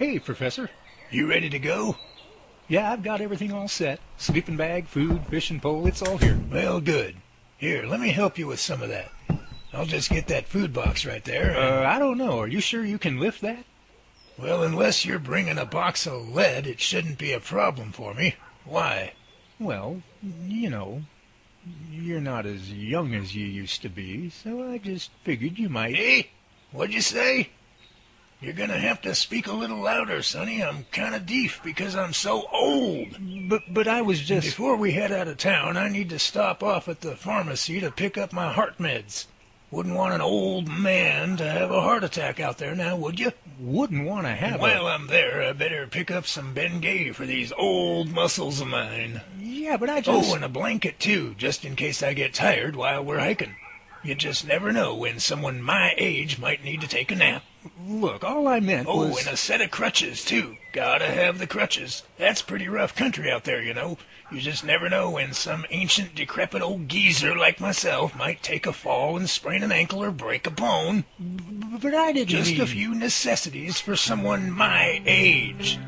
Hey, Professor. You ready to go? Yeah, I've got everything all set. Sleeping bag, food, fishing pole, it's all here. Well, good. Here, let me help you with some of that. I'll just get that food box right there. I don't know. Are you sure you can lift that? Well, unless you're bringing a box of lead, it shouldn't be a problem for me. Why? Well, you know, you're not as young as you used to be, so I just figured you might. Hey, what'd you say? You're gonna have to speak a little louder, Sonny. I'm kinda deaf because I'm so old. But I was just... Before we head out of town, I need to stop off at the pharmacy to pick up my heart meds. Wouldn't want an old man to have a heart attack out there now, would you? Wouldn't want to have While I'm there, I better pick up some Bengay for these old muscles of mine. Yeah, but I just... Oh, and a blanket, too, just in case I get tired while we're hiking. You just never know when someone my age might need to take a nap. Look, all I meant was... Oh, and a set of crutches, too. Gotta have the crutches. That's pretty rough country out there, you know. You just never know when some ancient, decrepit old geezer like myself might take a fall and sprain an ankle or break a bone. But I didn't Just mean... a few necessities for someone my age.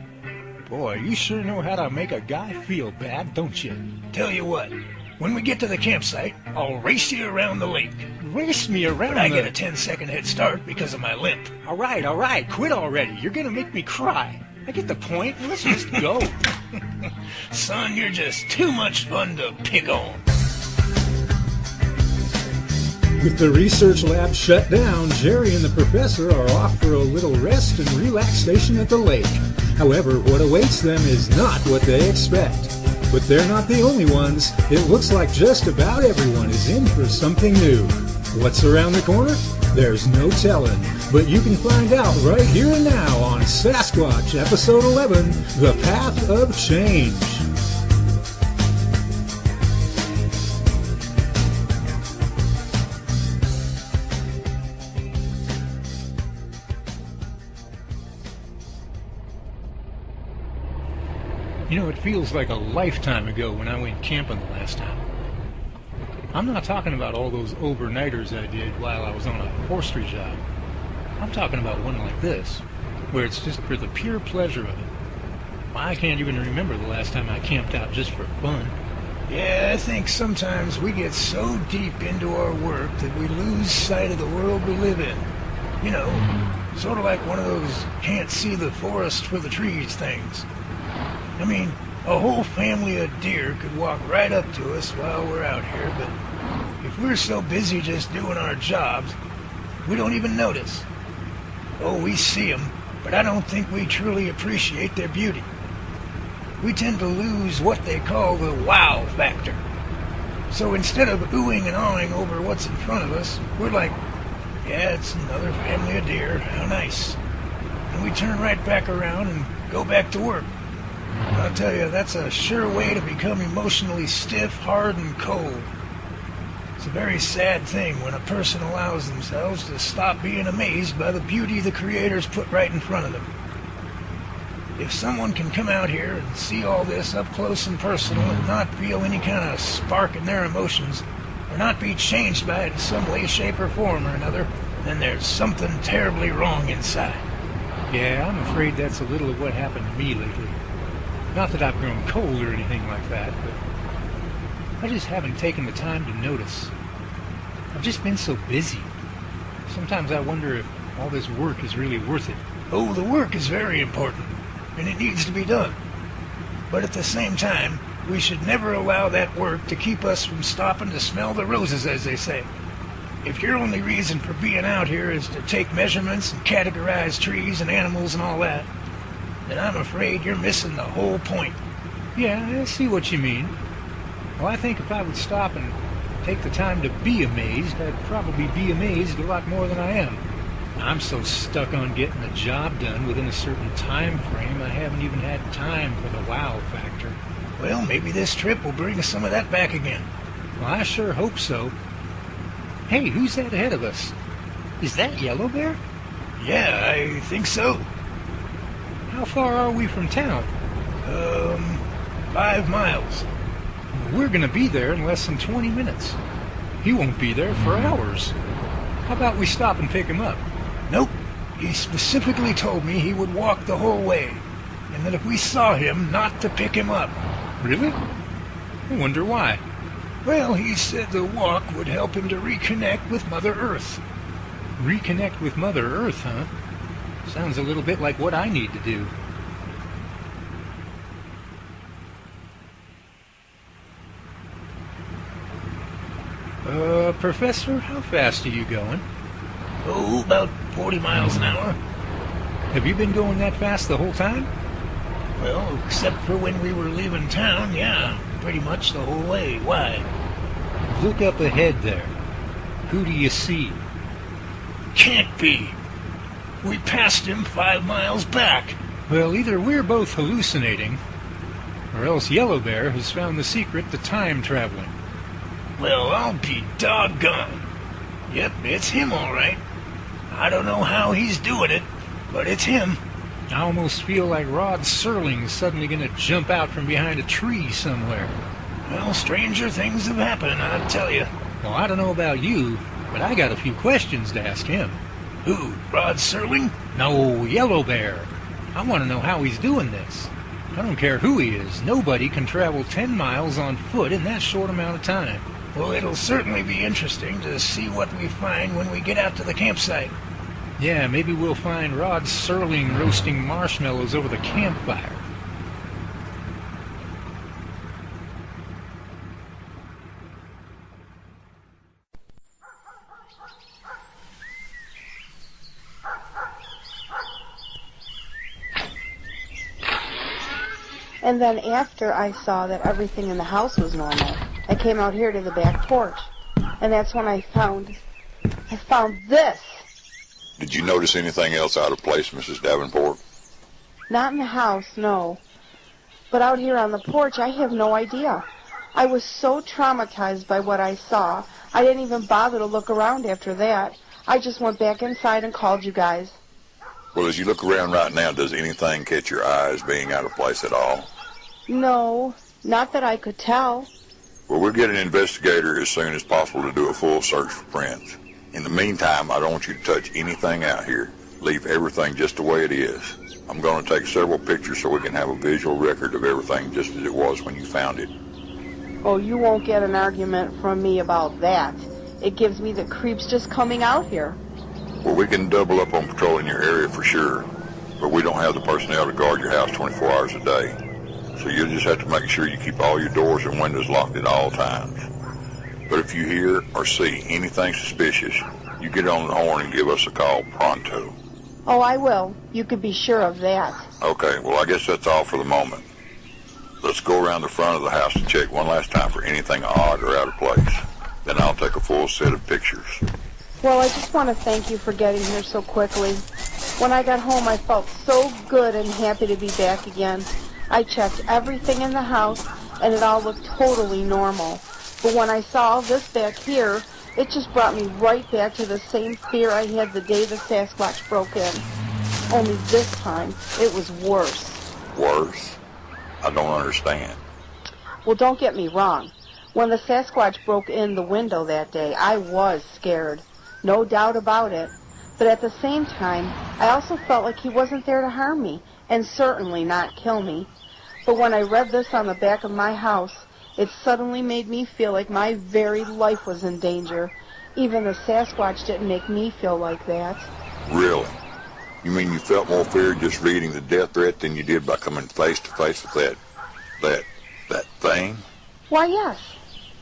Boy, you sure know how to make a guy feel bad, don't you? Tell you what, when we get to the campsite, I'll race you around the lake. Race me around But I get a 10-second head start because of my limp. All right, quit already. You're gonna make me cry. I get the point. Let's just go. Son, you're just too much fun to pick on. With the research lab shut down, Jerry and the professor are off for a little rest and relaxation at the lake. However, what awaits them is not what they expect. But they're not the only ones. It looks like just about everyone is in for something new. What's around the corner? There's no telling. But you can find out right here and now on Sasquatch Episode 11, The Path of Change. You know, it feels like a lifetime ago when I went camping the last time. I'm not talking about all those overnighters I did while I was on a forestry job. I'm talking about one like this, where it's just for the pure pleasure of it. I can't even remember the last time I camped out just for fun. Yeah, I think sometimes we get so deep into our work that we lose sight of the world we live in. You know, sort of like one of those can't see the forest for the trees things. I mean, a whole family of deer could walk right up to us while we're out here, but if we're so busy just doing our jobs, we don't even notice. Oh, we see them, but I don't think we truly appreciate their beauty. We tend to lose what they call the wow factor. So instead of oohing and awing over what's in front of us, we're like, yeah, it's another family of deer, how nice. And we turn right back around and go back to work. I'll tell you, that's a sure way to become emotionally stiff, hard, and cold. It's a very sad thing when a person allows themselves to stop being amazed by the beauty the Creator's put right in front of them. If someone can come out here and see all this up close and personal and not feel any kind of spark in their emotions, or not be changed by it in some way, shape, or form or another, then there's something terribly wrong inside. Yeah, I'm afraid that's a little of what happened to me lately. Not that I've grown cold or anything like that, but I just haven't taken the time to notice. I've just been so busy. Sometimes I wonder if all this work is really worth it. Oh, the work is very important, and it needs to be done. But at the same time, we should never allow that work to keep us from stopping to smell the roses, as they say. If your only reason for being out here is to take measurements and categorize trees and animals and all that, then I'm afraid you're missing the whole point. Yeah, I see what you mean. Well, I think if I would stop and take the time to be amazed, I'd probably be amazed a lot more than I am. I'm so stuck on getting the job done within a certain time frame, I haven't even had time for the wow factor. Well, maybe this trip will bring some of that back again. Well, I sure hope so. Hey, who's that ahead of us? Is that Yellow Bear? Yeah, I think so. How far are we from town? 5 miles. We're gonna be there in less than 20 minutes. He won't be there for hours. How about we stop and pick him up? Nope. He specifically told me he would walk the whole way, and that if we saw him, not to pick him up. Really? I wonder why. Well, he said the walk would help him to reconnect with Mother Earth. Reconnect with Mother Earth, huh? Sounds a little bit like what I need to do. Professor, how fast are you going? Oh, about 40 miles an hour. Have you been going that fast the whole time? Well, except for when we were leaving town, yeah, pretty much the whole way. Why? Look up ahead there. Who do you see? Can't be. We passed him 5 miles back. Well, either we're both hallucinating, or else Yellow Bear has found the secret to time traveling. Well, I'll be doggone. Yep, it's him all right. I don't know how he's doing it, but it's him. I almost feel like Rod Serling's suddenly going to jump out from behind a tree somewhere. Well, stranger things have happened, I tell you. Well, I don't know about you, but I got a few questions to ask him. Who, Rod Serling? No, Yellow Bear. I want to know how he's doing this. I don't care who he is. Nobody can travel 10 miles on foot in that short amount of time. Well, it'll certainly be interesting to see what we find when we get out to the campsite. Yeah, maybe we'll find Rod Serling roasting marshmallows over the campfire. And then after I saw that everything in the house was normal, I came out here to the back porch. And that's when I found this. Did you notice anything else out of place, Mrs. Davenport? Not in the house, no. But out here on the porch, I have no idea. I was so traumatized by what I saw, I didn't even bother to look around after that. I just went back inside and called you guys. Well, as you look around right now, does anything catch your eye as being out of place at all? No, not that I could tell. Well, we'll get an investigator as soon as possible to do a full search for prints. In the meantime, I don't want you to touch anything out here. Leave everything just the way it is. I'm going to take several pictures so we can have a visual record of everything just as it was when you found it. Oh, you won't get an argument from me about that. It gives me the creeps just coming out here. Well, we can double up on patrolling your area for sure, but we don't have the personnel to guard your house 24 hours a day. So you'll just have to make sure you keep all your doors and windows locked at all times. But if you hear or see anything suspicious, you get on the horn and give us a call pronto. Oh, I will. You can be sure of that. Okay, well, I guess that's all for the moment. Let's go around the front of the house to check one last time for anything odd or out of place. Then I'll take a full set of pictures. Well, I just want to thank you for getting here so quickly. When I got home, I felt so good and happy to be back again. I checked everything in the house, and it all looked totally normal. But when I saw all this back here, it just brought me right back to the same fear I had the day the Sasquatch broke in. Only this time, it was worse. Worse? I don't understand. Well, don't get me wrong. When the Sasquatch broke in the window that day, I was scared. No doubt about it. But at the same time, I also felt like he wasn't there to harm me, and certainly not kill me. But when I read this on the back of my house, it suddenly made me feel like my very life was in danger. Even the Sasquatch didn't make me feel like that. Really? You mean you felt more fear just reading the death threat than you did by coming face to face with that thing? Why, yes.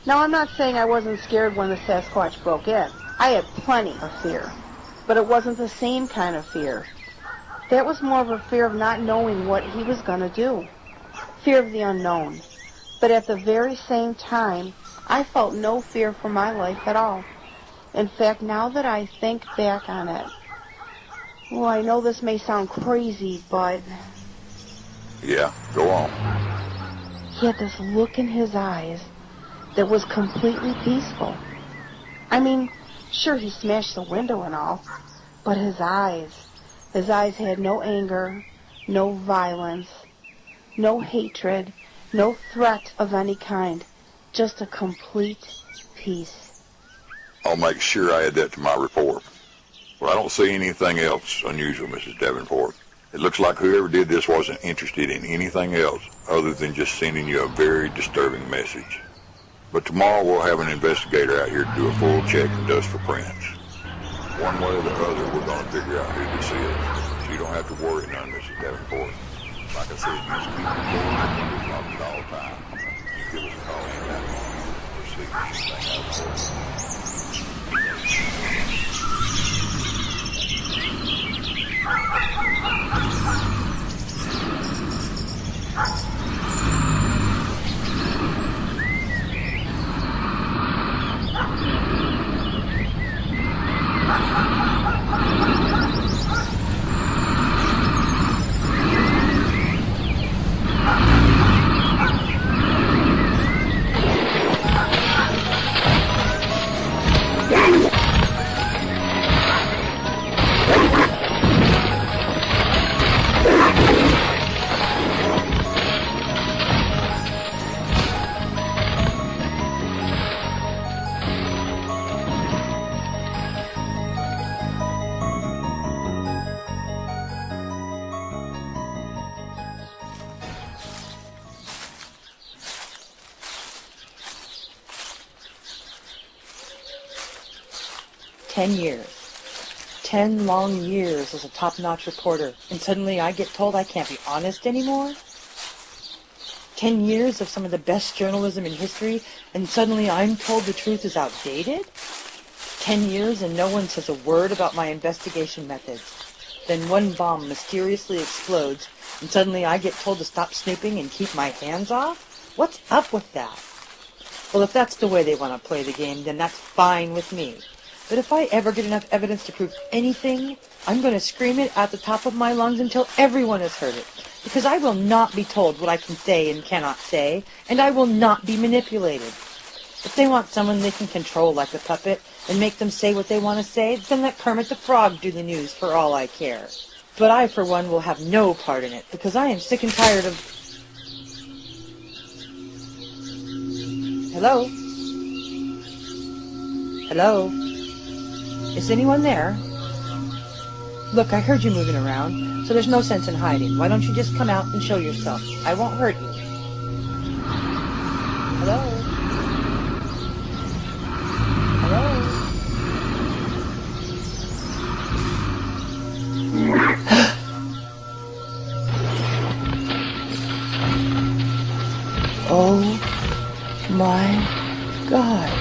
Now, I'm not saying I wasn't scared when the Sasquatch broke in. I had plenty of fear. But it wasn't the same kind of fear. That was more of a fear of not knowing what he was going to do. Fear of the unknown. But at the very same time, I felt no fear for my life at all. In fact, now that I think back on it, well, I know this may sound crazy, but... Yeah, go on. He had this look in his eyes that was completely peaceful. I mean, sure, he smashed the window and all, but his eyes had no anger, no violence, no hatred, no threat of any kind, just a complete peace. I'll make sure I add that to my report. Well, I don't see anything else unusual, Mrs. Davenport. It looks like whoever did this wasn't interested in anything else other than just sending you a very disturbing message. But tomorrow we'll have an investigator out here to do a full check and dust for prints. One way or the other, we're going to figure out who this is. So you don't have to worry none, Mrs. Davenport. Like I said, you just keep the doors and windows locked at all times. You give us a call anytime you want to proceed with anything out years. 10 long years as a top-notch reporter, and suddenly I get told I can't be honest anymore? 10 years of some of the best journalism in history, and suddenly I'm told the truth is outdated? 10 years and no one says a word about my investigation methods. Then one bomb mysteriously explodes, and suddenly I get told to stop snooping and keep my hands off? What's up with that? Well, if that's the way they want to play the game, then that's fine with me. But if I ever get enough evidence to prove anything, I'm going to scream it at the top of my lungs until everyone has heard it. Because I will not be told what I can say and cannot say, and I will not be manipulated. If they want someone they can control like a puppet and make them say what they want to say, then let Kermit the Frog do the news for all I care. But I, for one, will have no part in it, because I am sick and tired of... Hello? Hello? Is anyone there? Look, I heard you moving around, so there's no sense in hiding. Why don't you just come out and show yourself? I won't hurt you. Hello? Hello? Oh my God.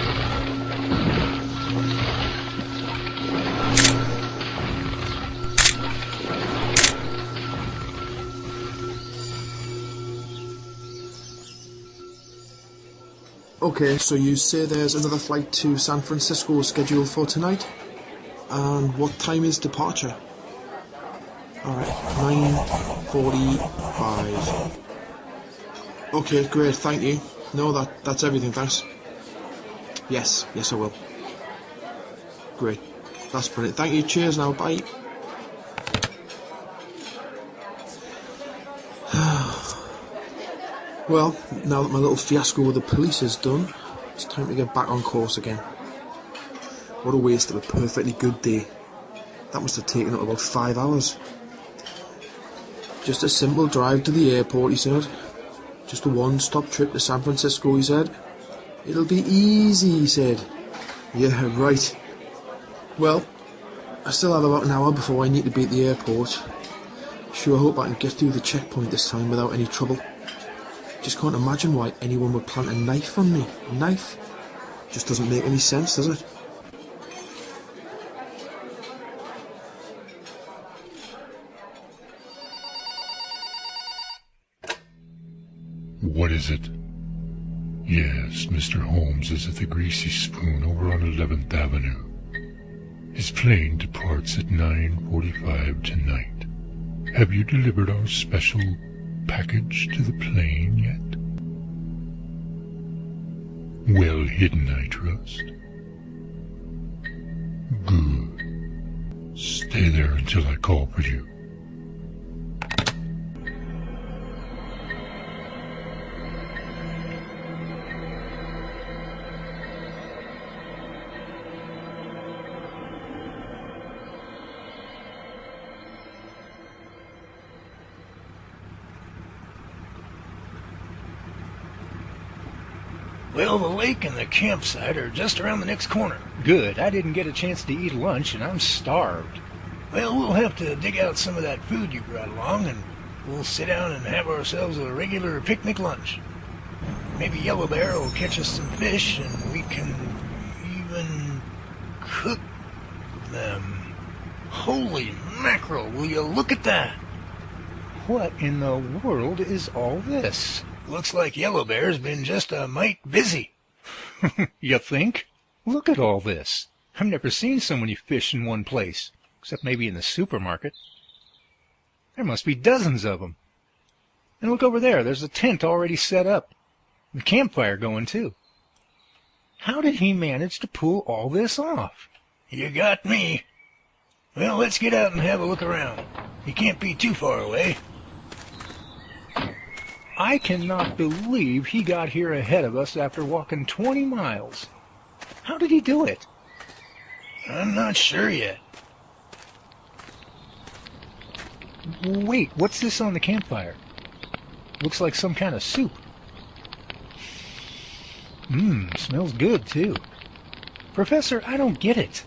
Okay, so you say there's another flight to San Francisco scheduled for tonight? And what time is departure? Alright, 9:45. Okay, great, thank you. No, that's everything, thanks. Yes, I will. Great, that's brilliant. Thank you, cheers now, bye. Well, now that my little fiasco with the police is done, it's time to get back on course again. What a waste of a perfectly good day. That must have taken up about 5 hours. Just a simple drive to the airport, he said. Just a one-stop trip to San Francisco, he said. It'll be easy, he said. Yeah, right. Well, I still have about an hour before I need to be at the airport. Sure hope I can get through the checkpoint this time without any trouble. Just can't imagine why anyone would plant a knife on me. A knife? Just doesn't make any sense, does it? What is it? Yes, Mr. Holmes is at the Greasy Spoon over on 11th Avenue. His plane departs at 9:45 tonight. Have you delivered our special package to the plane yet? Well hidden, I trust. Good. Stay there until I call for you. Well, the lake and the campsite are just around the next corner. Good. I didn't get a chance to eat lunch, and I'm starved. Well, we'll have to dig out some of that food you brought along, and we'll sit down and have ourselves a regular picnic lunch. Maybe Yellow Bear will catch us some fish, and we can even cook them. Holy mackerel, will you look at that? What in the world is all this? Looks like Yellow Bear's been just a mite busy. You think? Look at all this. I've never seen so many fish in one place, except maybe in the supermarket. There must be dozens of them. And look over there, there's a tent already set up. And a campfire going, too. How did he manage to pull all this off? You got me. Well, let's get out and have a look around. You can't be too far away. I cannot believe he got here ahead of us after walking 20 miles. How did he do it? I'm not sure yet. Wait, what's this on the campfire? Looks like some kind of soup. Smells good, too. Professor, I don't get it.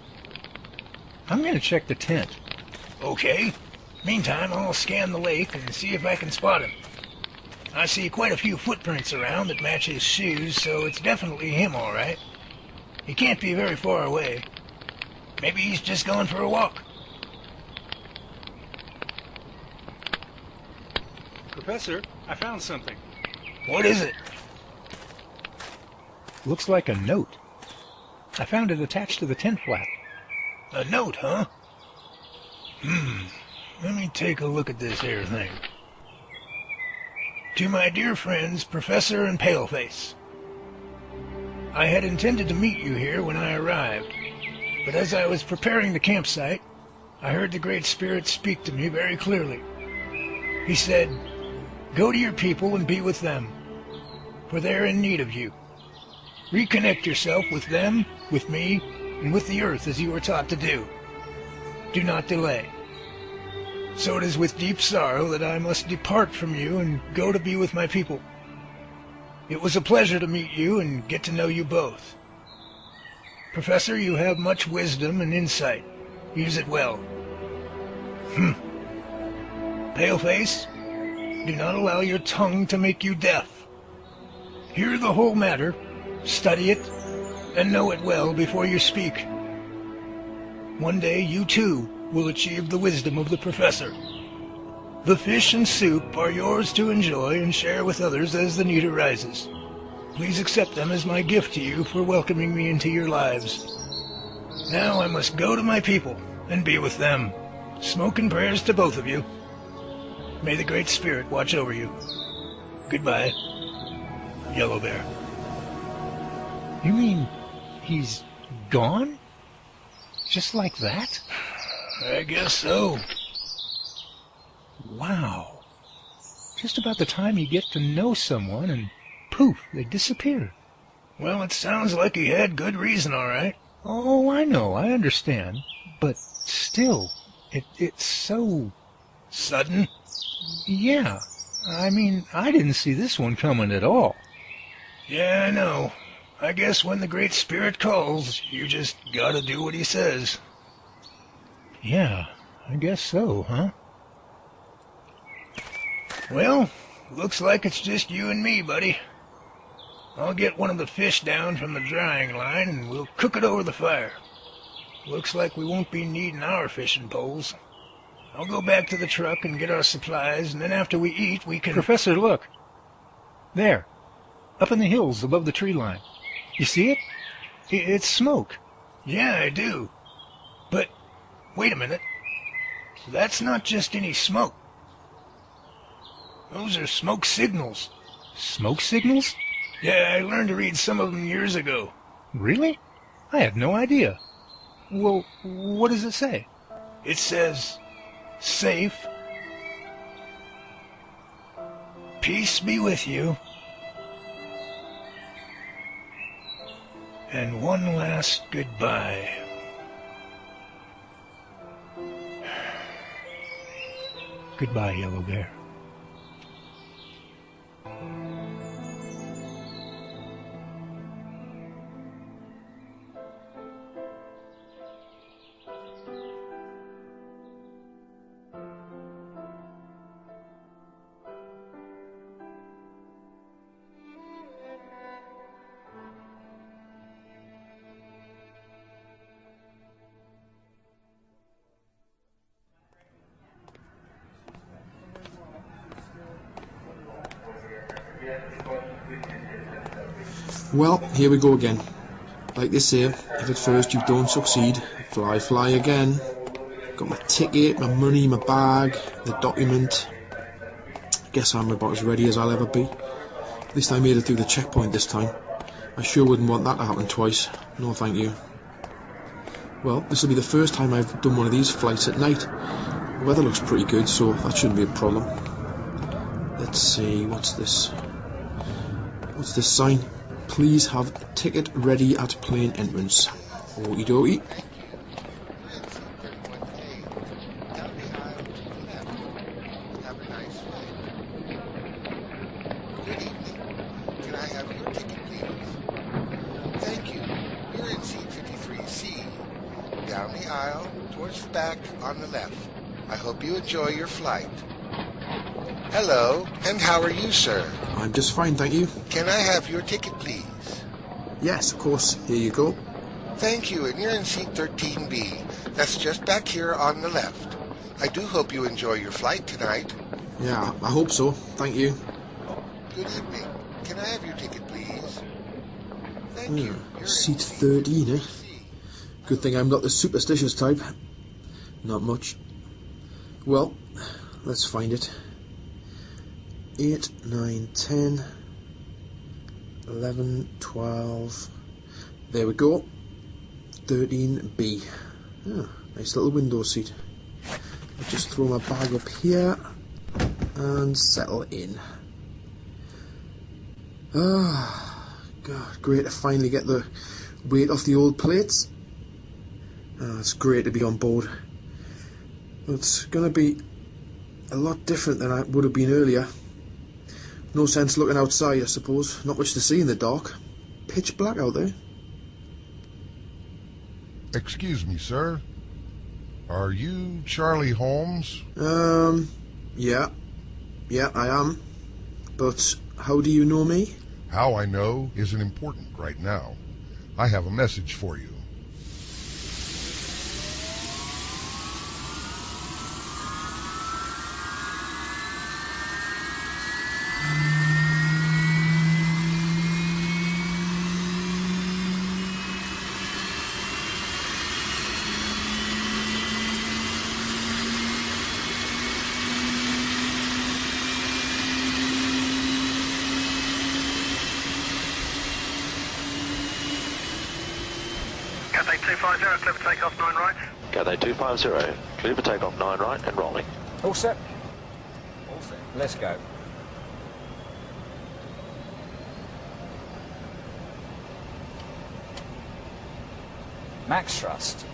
I'm going to check the tent. Okay. Meantime, I'll scan the lake and see if I can spot him. I see quite a few footprints around that match his shoes, so it's definitely him, all right. He can't be very far away. Maybe he's just going for a walk. Professor, I found something. What is it? Looks like a note. I found it attached to the tent flap. A note, huh? Let me take a look at this here thing. To my dear friends, Professor and Paleface. I had intended to meet you here when I arrived, but as I was preparing the campsite, I heard the Great Spirit speak to me very clearly. He said, "Go to your people and be with them, for they're in need of you. Reconnect yourself with them, with me, and with the earth as you were taught to do. Do not delay. So it is with deep sorrow that I must depart from you and go to be with my people. It was a pleasure to meet you and get to know you both. Professor, you have much wisdom and insight. Use it well. Paleface, do not allow your tongue to make you deaf. Hear the whole matter, study it, and know it well before you speak. One day you too will achieve the wisdom of the Professor. The fish and soup are yours to enjoy and share with others as the need arises. Please accept them as my gift to you for welcoming me into your lives. Now I must go to my people and be with them. Smoke and prayers to both of you. May the Great Spirit watch over you. Goodbye, Yellow Bear." You mean he's gone? Just like that? I guess so. Wow. Just about the time you get to know someone and poof, they disappear. Well, it sounds like he had good reason, all right. Oh, I know, I understand. But still, it's so... Sudden? Yeah. I mean, I didn't see this one coming at all. Yeah, I know. I guess when the Great Spirit calls, you just gotta do what he says. Yeah, I guess so, huh? Well, looks like it's just you and me, buddy. I'll get one of the fish down from the drying line and we'll cook it over the fire. Looks like we won't be needing our fishing poles. I'll go back to the truck and get our supplies, and then after we eat, we can... Professor, look. There. Up in the hills above the tree line. You see it? It's smoke. Yeah, I do. But, wait a minute. That's not just any smoke. Those are smoke signals. Smoke signals? Yeah, I learned to read some of them years ago. Really? I had no idea. Well, what does it say? It says, "Safe. Peace be with you. And one last goodbye." Goodbye, Yellow Bear. Well, here we go again. Like they say, if at first you don't succeed, fly, fly again. Got my ticket, my money, my bag, the document. Guess I'm about as ready as I'll ever be. At least I made it through the checkpoint this time. I sure wouldn't want that to happen twice. No thank you. Well, this will be the first time I've done one of these flights at night. The weather looks pretty good, so that shouldn't be a problem. Let's see, what's this? What's this sign? Please have ticket ready at plane entrance. Okie dokie. Down the aisle, towards the back, on the left. I hope you enjoy your flight. Hello, and how are you, sir? I'm just fine, thank you. Can I have your ticket, please? Yes, of course. Here you go. Thank you, and you're in seat 13B. That's just back here on the left. I do hope you enjoy your flight tonight. Yeah, I hope so. Thank you. Good evening. Can I have your ticket, please? Thank you. You're Seat 13, eh? Good thing I'm not the superstitious type. Not much. Well, let's find it. 8, 9, 10, 11, 12. There we go. 13B. Oh, nice little window seat. I'll just throw my bag up here and settle in. Ah, God, great to finally get the weight off the old plates. It's great to be on board. It's going to be a lot different than it would have been earlier. No sense looking outside, I suppose. Not much to see in the dark. Pitch black out there. Excuse me, sir. Are you Charlie Holmes? Yeah. Yeah, I am. But how do you know me? How I know isn't important right now. I have a message for you. Cathay 250, clear for takeoff 9 right. Cathay 250, clear for takeoff 9 right and rolling. All set. All set. Let's go. Max thrust.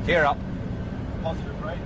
Gear up. Positive, right?